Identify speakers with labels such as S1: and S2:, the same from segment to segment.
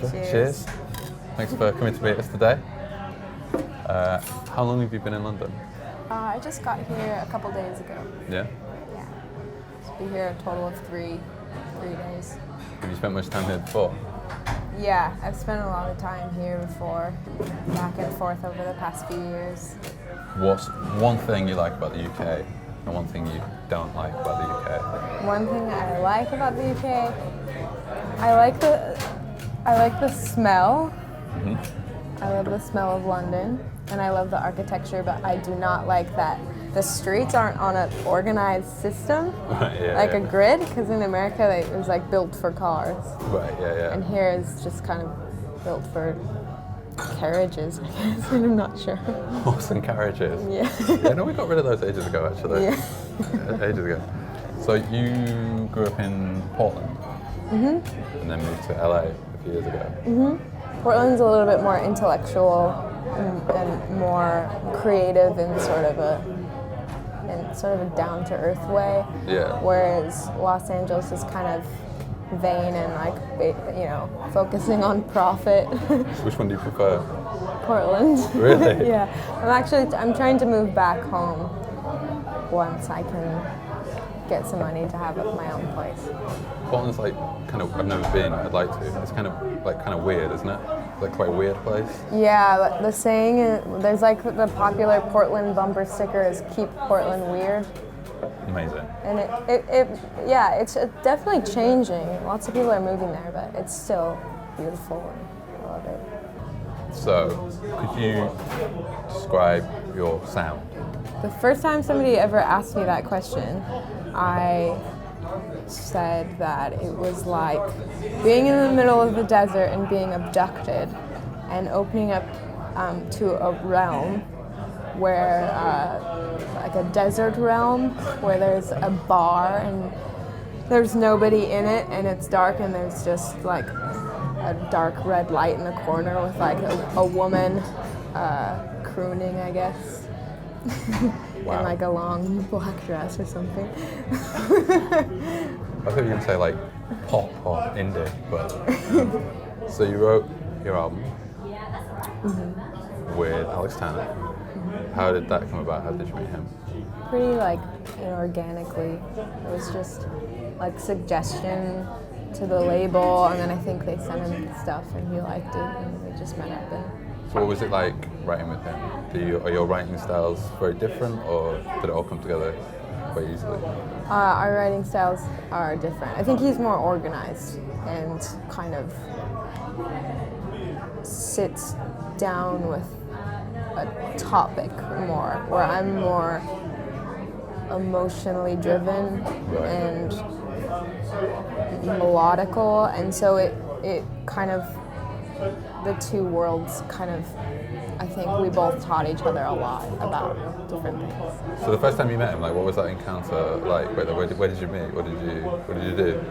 S1: Alexandra.
S2: Cheers.
S1: Thanks for coming to meet us today. How long have you been in London?
S2: I just got here a couple days ago.
S1: Yeah?
S2: Yeah. So be here a total of three days.
S1: Have you spent much time here before?
S2: Yeah, I've spent a lot of time here before, back and forth over the past few years.
S1: What's one thing you like about the UK and one thing you don't like about the UK?
S2: One thing I like about the UK, I like the smell.
S1: Mm-hmm.
S2: I love the smell of London, and I love the architecture, but I do not like that the streets aren't on an organized system, a grid, because in America it was like built for cars.
S1: Right, yeah.
S2: And here is just kind of built for carriages, I guess. I'm not sure.
S1: Horse and carriages.
S2: Yeah.
S1: Yeah, no, we got rid of those ages ago, actually.
S2: Yeah.
S1: Ages ago. So you grew up in Portland, and then moved to LA a few years ago.
S2: Portland's a little bit more intellectual and more creative in sort of a down-to-earth way.
S1: Yeah.
S2: Whereas Los Angeles is kind of vain and focusing on profit.
S1: Which one do you prefer?
S2: Portland.
S1: Really?
S2: Yeah. I'm trying to move back home once I can get some money to have my own place.
S1: Portland's I've never been, I'd like to. It's kind of weird, isn't it? Like quite a weird place.
S2: Yeah, the saying, there's like the popular Portland bumper sticker is "Keep Portland Weird."
S1: Amazing.
S2: And it's definitely changing. Lots of people are moving there, but it's still beautiful and I love it.
S1: So, could you describe your sound?
S2: The first time somebody ever asked me that question, I said that it was like being in the middle of the desert and being abducted and opening up to a realm where, like a desert realm, where there's a bar and there's nobody in it and it's dark and there's just like a dark red light in the corner with like a woman crooning, I guess.
S1: Wow.
S2: In like a long black dress or something.
S1: I thought you were going to say like pop or indie, but so you wrote your album with Alex Tanner. How did that come about? How did you meet him?
S2: Pretty like inorganically. It was just like suggestion to the label, and then I think they sent him stuff and he liked it, and we just met up. And
S1: so what was it like writing with him? Are your writing styles very different, or did it all come together quite easily?
S2: Our writing styles are different. I think he's more organized and kind of sits down with a topic more, where I'm more emotionally driven and melodical, and so it kind of, the two worlds kind of, I think we both taught each other a lot about different things.
S1: So the first time you met him, like, what was that encounter like? Where did you meet? What did you do?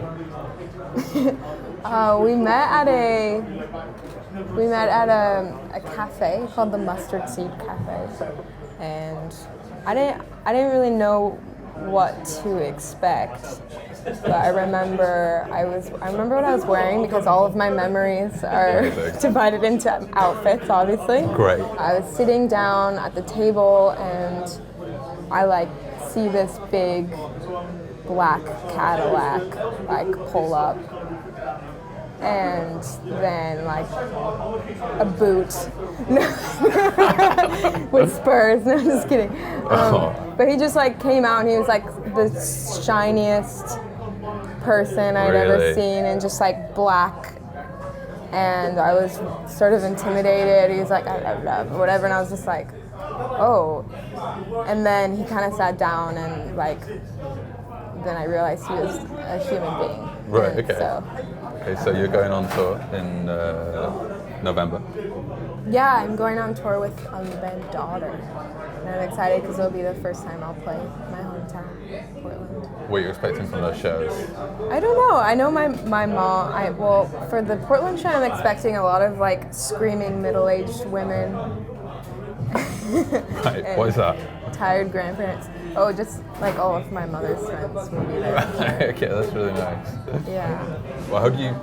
S1: We met at a cafe called the Mustard Seed Cafe, and I didn't really know what to expect. But I remember what I was wearing, because all of my memories are divided into outfits, obviously. Great.
S2: I was sitting down at the table and I see this big black Cadillac pull up, and then a boot with spurs. No, I'm just kidding. But he just came out and he was the shiniest person I'd ever seen, and just black. And I was sort of intimidated. He was like, whatever, and I was just like, oh. And then he kind of sat down, and then I realized he was a human being.
S1: Right.
S2: And
S1: Okay, so you're going on tour in November.
S2: Yeah, I'm going on tour with the band Daughter. And I'm excited because it'll be the first time I'll play my hometown, Portland.
S1: What are you expecting from those shows?
S2: I don't know. I know my mom, for the Portland show, I'm expecting a lot of screaming middle-aged women.
S1: Right, what is that?
S2: Tired grandparents. Oh, just all of my mother's friends will be there.
S1: Okay, that's really nice.
S2: Yeah.
S1: Well, how do you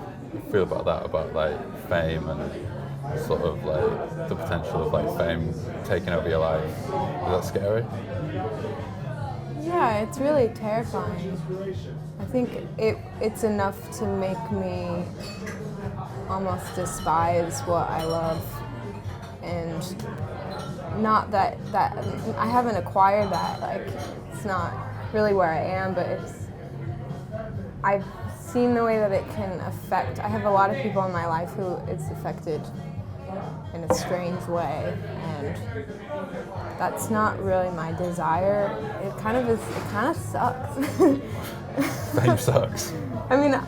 S1: feel about that? About
S3: fame and sort of like the potential of like fame taking over your life? Is that scary?
S2: Yeah, it's really terrifying. I think it's enough to make me almost despise what I love, and not that I haven't acquired that. Like, it's not really where I am, but I've seen the way that it can affect. I have a lot of people in my life who it's affected in a strange way, and that's not really my desire. It kind of is. It kind of sucks.
S3: Fame sucks.
S2: I mean,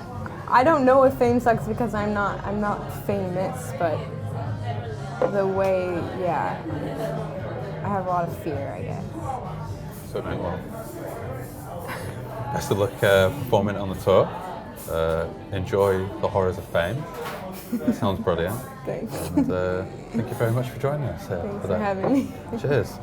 S2: I don't know if fame sucks because I'm not famous, but the way, yeah, I have a lot of fear, I guess.
S3: So best of luck performing on the tour. Enjoy the horrors of fame. Sounds brilliant.
S2: Thanks.
S3: And thank you very much for joining us.
S2: Thanks for having me.
S3: Cheers.